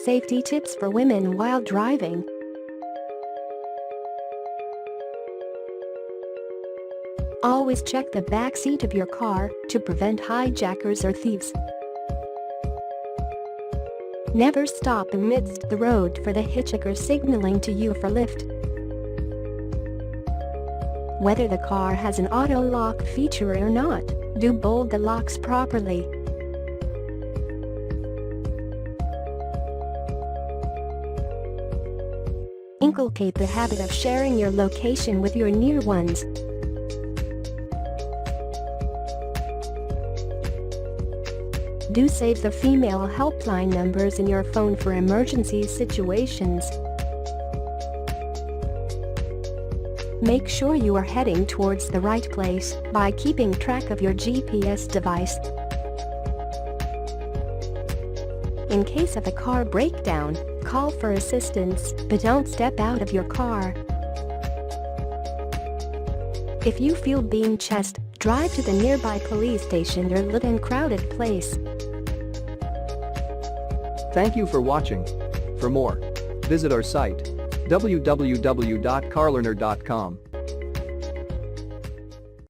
Safety tips for women while driving. Always check the backseat of your car to prevent hijackers or thieves. Never stop amidst the road for the hitchhiker signaling to you for lift. Whether the car has an auto lock feature or not, do bolt the locks properly. Inculcate the habit of sharing your location with your near ones. Do save the female helpline numbers in your phone for emergency situations. Make sure you are heading towards the right place by keeping track of your GPS device. In case of a car breakdown, call for assistance, but don't step out of your car. If you feel being chased, drive to the nearby police station or live in crowded place. Thank you for watching. For more, visit our site www.carlearner.com.